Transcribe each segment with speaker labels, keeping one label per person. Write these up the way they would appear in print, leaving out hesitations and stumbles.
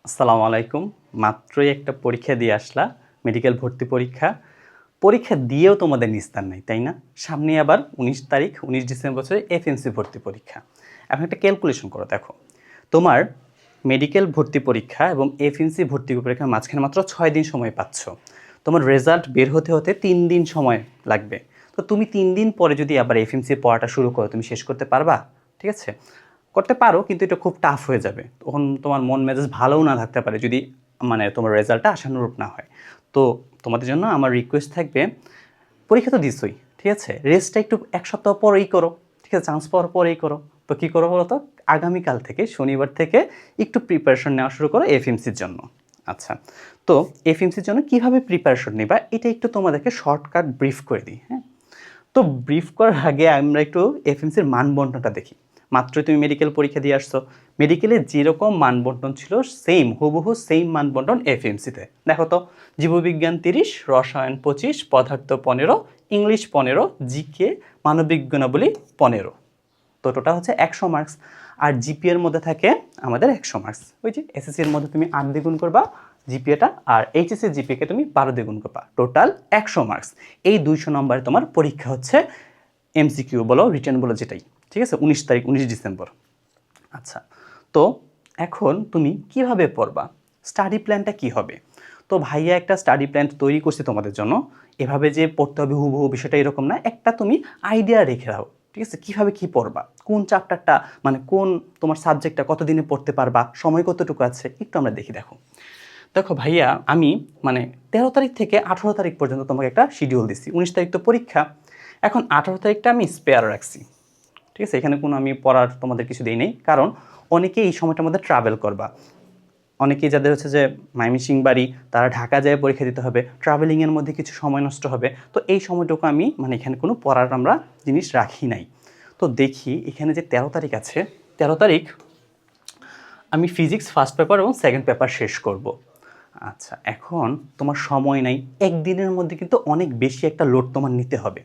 Speaker 1: আসসালামু আলাইকুম। মাত্রই একটা পরীক্ষা দিয়ে আসলা, মেডিকেল ভর্তি পরীক্ষা। পরীক্ষা দিয়েও তোমাদের নিস্তার নাই, তাই না? সামনে আবার ১৯ তারিখ, ১৯ ডিসেম্বর এফএমসি ভর্তি পরীক্ষা। এখন একটা ক্যালকুলেশন করো, দেখো। তোমার মেডিকেল ভর্তি পরীক্ষা এবং এফএমসি ভর্তি পরীক্ষার মাঝখানে মাত্র ৬ দিন সময় পাচ্ছ। তোমার রেজাল্ট বের হতে হতে ৩ দিন সময় লাগবে। তো তুমি ৩ দিন পরে যদি আবার এফএমসি পড়াটা শুরু করো, তুমি শেষ করতে পারবা? ঠিক আছে? করতে পারো, কিন্তু এটা খুব টাফ হয়ে যাবে। তখন তোমার মন মেজাজ ভালোও না থাকতে পারে যদি তোমার রেজাল্টটা আশানুরূপ না হয়। তো তোমাদের জন্য আমার রিকোয়েস্ট থাকবে, পরীক্ষা তো দিছই, ঠিক আছে? রেস্টটা একটু ১ সপ্তাহ পরেই করো, ঠিক আছে? চান্স পাওয়ার পরেই করো। তো কী করো বলো তো? আগামীকাল থেকে, শনিবার থেকে একটু প্রিপারেশন নেওয়া শুরু করো এফএমসির জন্য। আচ্ছা, তো এফএমসির জন্য কীভাবে প্রিপারেশন নিবা এটা একটু তোমাদেরকে শর্টকাট ব্রিফ করে দিই, হ্যাঁ? তো ব্রিফ করার আগে আমরা একটু এফএমসির মানবন্টনটা দেখি। মাত্রই তুমি মেডিকেল পরীক্ষা দিয়ে আসছো, মেডিকেলে যেরকম মানবন্টন ছিল সেম, হুবহু সেম মানবন্টন এফএমসিতে। দেখো তো, জীববিজ্ঞান ৩০, রসায়ন ২৫, পদার্থ ১৫, ইংলিশ ১৫, জিকে মানববিজ্ঞানাবলী ১৫। তো টোটাল হচ্ছে ১০০ মার্কস। আর জিপিএর মধ্যে থাকে আমাদের ১০০ মার্কস। ওই যে এসএসসির মধ্যে তুমি ৮ দ্বিগুণ করবা জিপিএটা, আর এইচএসসি জিপিএকে তুমি ১২ দ্বিগুণ করবা, টোটাল ১০০ মার্কস। এই ২০০ নম্বরে তোমার পরীক্ষা হচ্ছে, এমসিকিউ বলো রিটেন বলো যেটাই, ঠিক আছে? ১৯ তারিখ, ১৯ ডিসেম্বর। আচ্ছা, তো এখন তুমি কিভাবে পড়বা? স্টাডি প্ল্যানটা কি হবে? তো ভাইয়া একটা স্টাডি প্ল্যান তৈরি করছে তোমাদের জন্য। এভাবে যে পড়তে হবে হুবহু বিষয়টা এরকম না, একটা তুমি আইডিয়া রেখে দাও, ঠিক আছে? কীভাবে কী পড়বা, কোন চ্যাপ্টারটা কোন তোমার সাবজেক্টটা কতদিনে পড়তে পারবা, সময় কতটুকু আছে, একটু আমরা দেখি। দেখো দেখো ভাইয়া, আমি ১৩ তারিখ থেকে ১৮ তারিখ পর্যন্ত তোমাকে একটা শিডিউল দিচ্ছি। ১৯ তারিখ তো পরীক্ষা, এখন ১৮ তারিখটা আমি স্পেয়ার রাখছি, ঠিক আছে? এখানে কোনো আমি পড়ার তোমাদের কিছু দিই নেই, কারণ অনেকেই এই সময়টার মধ্যে ট্রাভেল করবা। অনেকেই যাদের হচ্ছে যে ময়মনসিংহ বাড়ি, তারা ঢাকা যায় পরীক্ষা দিতে হবে, ট্রাভেলিংয়ের মধ্যে কিছু সময় নষ্ট হবে। তো এই সময়টুকু আমি এখানে কোনো পড়ার আমরা জিনিস রাখি নাই। তো দেখি এখানে যে ১৩ তারিখ আছে, ১৩ তারিখ আমি ফিজিক্স ফার্স্ট পেপার এবং সেকেন্ড পেপার শেষ করব। আচ্ছা, এখন তোমার সময় নাই, একদিনের মধ্যে কিন্তু অনেক বেশি একটা লোড তোমার নিতে হবে।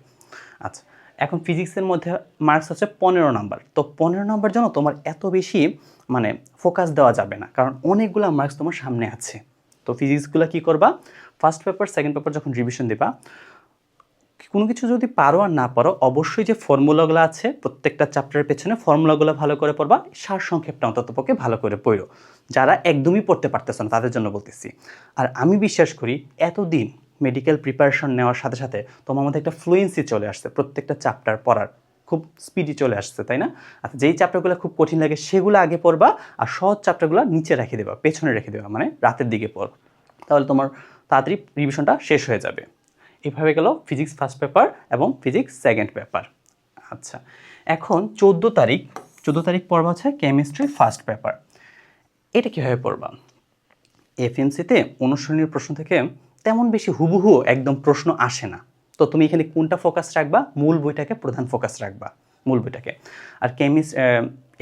Speaker 1: আচ্ছা, এখন ফিজিক্সের মধ্যে মার্কস হচ্ছে ১৫ নাম্বার। তো ১৫ নাম্বার জন্য তোমার এত বেশি ফোকাস দেওয়া যাবে না, কারণ অনেকগুলো মার্কস তোমার সামনে আছে। তো ফিজিক্সগুলো কী করবা, ফার্স্ট পেপার সেকেন্ড পেপার যখন রিভিশন দেবা, কোনো কিছু যদি পারো আর না পারো, অবশ্যই যে ফর্মুলাগুলো আছে প্রত্যেকটা চ্যাপ্টারের পেছনে ফর্মুলাগুলো ভালো করে পড়বা, সার সংক্ষেপটা অন্ততপক্ষে ভালো করে পড়ো। যারা একদমই পড়তে পারতেছ না তাদের জন্য বলতেছি। আর আমি বিশ্বাস করি, এতদিন মেডিকেল প্রিপারেশন নেওয়ার সাথে সাথে তোমার মধ্যে একটা ফ্লুয়েন্সি চলে আসছে, প্রত্যেকটা চ্যাপ্টার পড়ার খুব স্পিডি চলে আসছে, তাই না? আচ্ছা, যেই চ্যাপ্টারগুলো খুব কঠিন লাগে সেগুলো আগে পড়বা, আর সহজ চ্যাপ্টারগুলো নিচে রেখে দেবা, পেছনে রেখে দেবা, রাতের দিকে পড়, তাহলে তোমার তাড়াতাড়ি রিভিশনটা শেষ হয়ে যাবে। এভাবে গেল ফিজিক্স ফার্স্ট পেপার এবং ফিজিক্স সেকেন্ড পেপার। আচ্ছা, এখন ১৪ তারিখ পড়বা হচ্ছে কেমিস্ট্রি ফার্স্ট পেপার। এটা কীভাবে পড়বা? এফএমসিতে অনুশীলনীর প্রশ্ন থেকে তেমন বেশি হুবহু একদম প্রশ্ন আসে না। তো তুমি এখানে কোনটা ফোকাস রাখবা? মূল বইটাকে প্রধান ফোকাস রাখবা, মূল বইটাকে। আর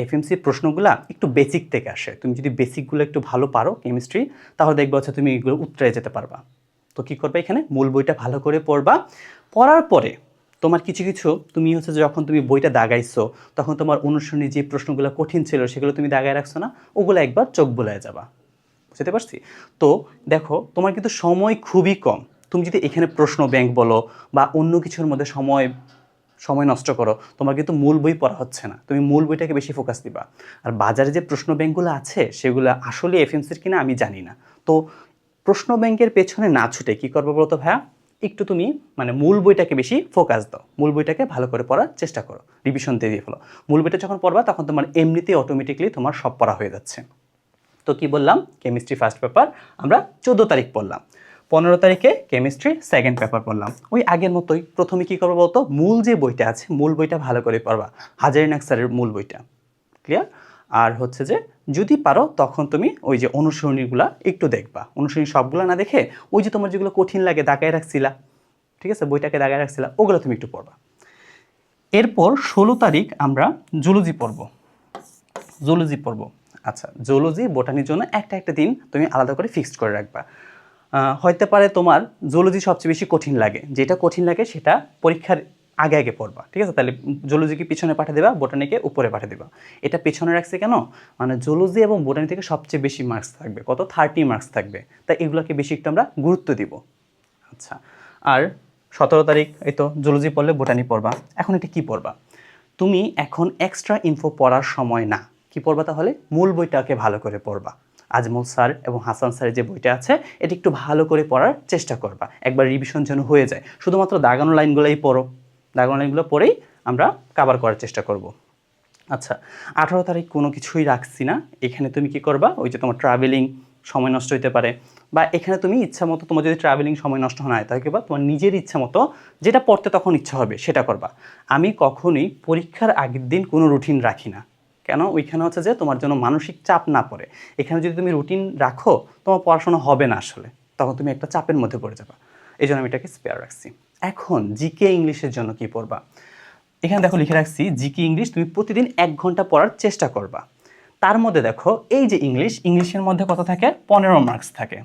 Speaker 1: এফএমসির প্রশ্নগুলো একটু বেসিক থেকে আসে। তুমি যদি বেসিকগুলো একটু ভালো পারো কেমিস্ট্রি, তাহলে দেখবা হচ্ছে তুমি এগুলো উতরে যেতে পারবা। তো কী করবে, এখানে মূল বইটা ভালো করে পড়বা। পড়ার পরে তোমার কিছু কিছু তুমি হচ্ছে যখন তুমি বইটা দাগাইছো, তখন তোমার অনুসরণী যে প্রশ্নগুলো কঠিন ছিল সেগুলো তুমি দাগায় রাখছো না, ওগুলো একবার চোখ বুলায় যাবা। বুঝতে পারছি? তো দেখো, তোমার কিন্তু সময় খুবই কম। তুমি যদি এখানে প্রশ্ন ব্যাংক বলো বা অন্য কিছুর মধ্যে সময় নষ্ট করো, তোমার কিন্তু মূল বই পড়া হচ্ছে না। তুমি মূল বইটাকে বেশি ফোকাস দিবা। আর বাজারে যে প্রশ্ন ব্যাংকগুলো আছে সেগুলো আসলে এফএমসির কিনা আমি জানি না। তো প্রশ্ন ব্যাংকের পেছনে না ছুটে কী করবো বলতো ভাইয়া, একটু তুমি মূল বইটাকে বেশি ফোকাস দাও, মূল বইটাকে ভালো করে পড়ার চেষ্টা করো, রিভিশন দিয়ে ফেলো। মূল বইটা যখন পড়বা তখন তোমার এমনিতেই অটোমেটিকলি তোমার সব পড়া হয়ে যাচ্ছে। তো কি বললাম, কেমিস্ট্রি ফার্স্ট পেপার আমরা ১৪ তারিখ পড়লাম, ১৫ তারিখে কেমিস্ট্রি সেকেন্ড পেপার পড়লাম। ওই আগের মতোই প্রথমে কী করবো বলতো, মূল যে বইটা আছে মূল বইটা ভালো করে পড়বা, হাজারিনাক স্যারের মূল বইটা, ক্লিয়ার? আর হচ্ছে যে যদি পারো তখন তুমি ওই যে অনুসরণীগুলা একটু দেখবা, অনুসরণী সবগুলো না দেখে ওই যে তোমার যেগুলো কঠিন লাগে দাগায় রাখছিলা, ঠিক আছে, বইটাকে দাগায় রাখছিলা, ওগুলো তুমি একটু পড়বা। এরপর ১৬ তারিখ আমরা জুলজি পড়ব। আচ্ছা, জুলজি বোটানির জন্য একটা দিন তুমি আলাদা করে ফিক্সড করে রাখবা। হইতে পারে তোমার জুলজি সবচেয়ে বেশি কঠিন লাগে, যেটা কঠিন লাগে সেটা পরীক্ষার আগে আগে পড়বা, ঠিক আছে? তাহলে জুলজিকে পিছনে পাঠিয়ে দেবা, বোটানিকে উপরে পাঠিয়ে দেবা। এটা পেছনে রাখছে কেন? মানে জুলজি এবং বোটানি থেকে সবচেয়ে বেশি মার্কস থাকবে, কত 30 মার্কস থাকবে, তাই এগুলোকে বেশি একটু আমরা গুরুত্ব দিব। আচ্ছা, আর 17 তারিখ এই তো জুলজি পড়লে বোটানি পড়বা। এখন এটা কি পড়বা? তুমি এখন এক্সট্রা ইনফো পড়ার সময় না। কি পড়বা তাহলে? মূল বইটাকে ভালো করে পড়বা। আজমল স্যার এবং হাসান স্যারের যে বইটা আছে এটা একটু ভালো করে পড়ার চেষ্টা করবা, একবার রিভিশন যেন হয়ে যায়। শুধুমাত্র দাগানো লাইনগুলোই পড়ো, দাগানো লাইনগুলো পড়েই আমরা কাভার করার চেষ্টা করব। আচ্ছা, 18 তারিখ কোনো কিছুই রাখছি না। এখানে তুমি কি করবা? ওই যে তোমার ট্রাভেলিং সময় নষ্ট হতে পারে, বা এখানে তুমি ইচ্ছা মতো, তোমার যদি ট্রাভেলিং সময় নষ্ট না হয় তাহলে কি বা তোমার নিজের ইচ্ছা মতো যেটা পড়তে তখন ইচ্ছা হবে সেটা করবা। আমি কখনোই পরীক্ষার আগের দিন কোনো রুটিন রাখি না। কেন? ওইখানে হচ্ছে যে তোমার জন্য মানসিক চাপ না পড়ে। এখানে যদি তুমি রুটিন রাখো তোমার পড়াশোনা হবে না আসলে, তখন তুমি একটা চাপের মধ্যে পড়ে যাবা। এই জন্য আমি এটাকে স্পেয়ার রাখছি। এখন জিকে ইংলিশের জন্য কি পড়বা? এখানে দেখো লিখে রাখছি জিকে ইংলিশ তুমি প্রতিদিন 1 ঘন্টা পড়ার চেষ্টা করবা। তার মধ্যে দেখো এই যে ইংলিশের মধ্যে কত থাকে? 15 মার্কস থাকে।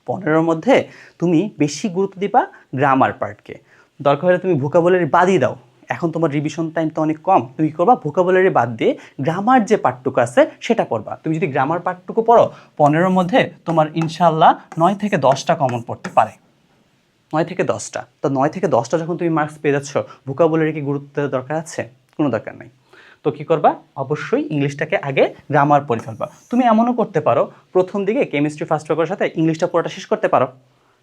Speaker 1: 15-র মধ্যে তুমি বেশি গুরুত্ব দিবা গ্রামার পার্টকে। দরকার হলে তুমি ভোকাবুলারি বাদই দাও, এখন তোমার রিভিশন টাইম তো অনেক কম, তুমি কী করবা? ভোকাবুলারি বাদ দিয়ে গ্রামার যে পার্টটুকু আছে সেটা পড়বা। তুমি যদি গ্রামার পার্টটুকু পড়ো 15-র মধ্যে তোমার ইনশাল্লাহ 9 থেকে 10টা কমন পড়তে পারে। 9 থেকে 10টা, তো 9 থেকে 10টা যখন তুমি মার্কস পেয়ে যাচ্ছ, ভোকাবুলারি কি গুরুত্ব দেওয়ার দরকার আছে? কোনো দরকার নাই। তো কী করবা? অবশ্যই ইংলিশটাকে আগে গ্রামার পড়ে ফেলবা। তুমি এমনও করতে পারো, প্রথম দিকে কেমিস্ট্রি ফার্স্ট পেপারের সাথে ইংলিশটা পুরোটা শেষ করতে পারো,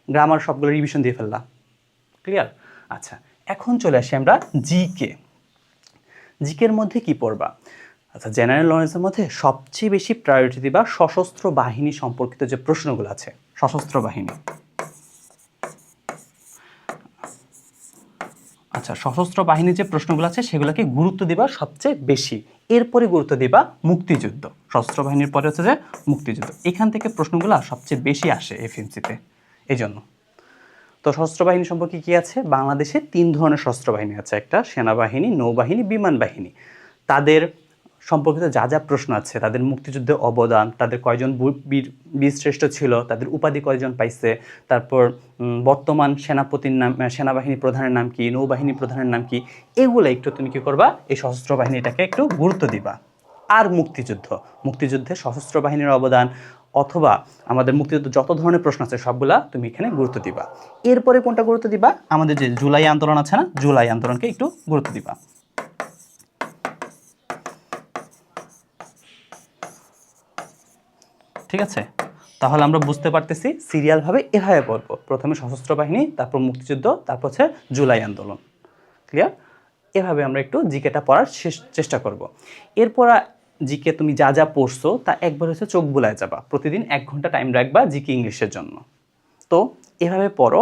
Speaker 1: গ্রামার সবগুলো রিভিশন দিয়ে ফেললা। ক্লিয়ার? আচ্ছা, এখন চলে আসি আমরা জিকে। জিকের মধ্যে কি পড়বা? আচ্ছা, জেনারেল নলেজের মধ্যে সবচেয়ে বেশি প্রায়োরিটি দিবা সশস্ত্র বাহিনী সম্পর্কিত যে প্রশ্নগুলো আছে, সশস্ত্র বাহিনী। আচ্ছা, সশস্ত্র বাহিনীর যে প্রশ্নগুলো আছে সেগুলোকে গুরুত্ব দিবা সবচেয়ে বেশি। এরপরে গুরুত্ব দিবা মুক্তিযুদ্ধ। সশস্ত্র বাহিনীর পরে হচ্ছে যে মুক্তিযুদ্ধ। এখান থেকে প্রশ্নগুলো সবচেয়ে বেশি আসে এফএমসিতে, এই জন্য। তো সশস্ত্র বাহিনী সম্পর্কে কি আছে? বাংলাদেশে 3 ধরনের সশস্ত্র বাহিনী আছে, একটা সেনাবাহিনী, নৌবাহিনী, বিমান বাহিনী। তাদের সম্পর্কিত যা যা প্রশ্ন আছে, তাদের মুক্তিযুদ্ধে অবদান, তাদের কয়জন বীরশ্রেষ্ঠ ছিল, তাদের উপাধি কয়জন পাইছে, তারপর বর্তমান সেনাপতির নাম, সেনাবাহিনী প্রধানের নাম কি, নৌবাহিনী প্রধানের নাম কি, এগুলো একটু তুমি কি করবা? এই সশস্ত্র বাহিনীটাকে একটু গুরুত্ব দিবা। আর মুক্তিযুদ্ধে সশস্ত্র বাহিনীর অবদান অথবা আমাদের মুক্তিযুদ্ধ যত ধরনের প্রশ্ন আছে সবগুলা তুমি এখানে গুরুত্ব দিবা। এরপরে কোনটা গুরুত্ব দিবা? আমাদের যে জুলাই আন্দোলন আছে না, জুলাই আন্দোলনকে একটু গুরুত্ব দিবা। ঠিক আছে? তাহলে আমরা বুঝতে পারতেছি সিরিয়ালভাবে এভাবে পড়বো, প্রথমে সশস্ত্র বাহিনী, তারপর মুক্তিযুদ্ধ, তারপর হচ্ছে জুলাই আন্দোলন। ক্লিয়ার? এভাবে আমরা একটু জিকেটা পড়ার চেষ্টা করব। এরপর জিকে তুমি যা যা পড়ছো তা একবার হচ্ছে চোখ বুলায় যাবা, প্রতিদিন 1 ঘন্টা টাইম রাখবা জিকে ইংলিশের জন্য। তো এভাবে পড়ো।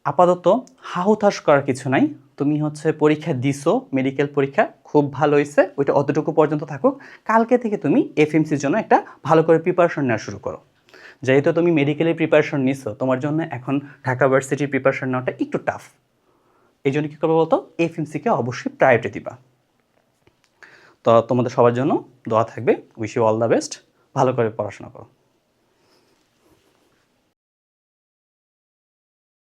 Speaker 1: আপাতত হাহুতাশ করার কিছু নাই। তুমি হচ্ছে পরীক্ষা দিছো, মেডিকেল পরীক্ষা খুব ভালো হয়েছে, ওইটা অতটুকু পর্যন্ত থাকুক। কালকে থেকে তুমি এফএমসির জন্য একটা ভালো করে প্রিপারেশন নেওয়া শুরু করো। যেহেতু তুমি মেডিকেলের প্রিপারেশন নিছো, তোমার জন্য এখন ঢাকা ভার্সিটির প্রিপারেশন নেওয়াটা একটু টাফ। এই জন্য কী করবো বলতো? এফএমসিকে অবশ্যই প্রায়োরিটি দিবা। তো তোমাদের সবার জন্য দোয়া থাকবে। Wish you all the best. ভালো করে পড়াশোনা করো।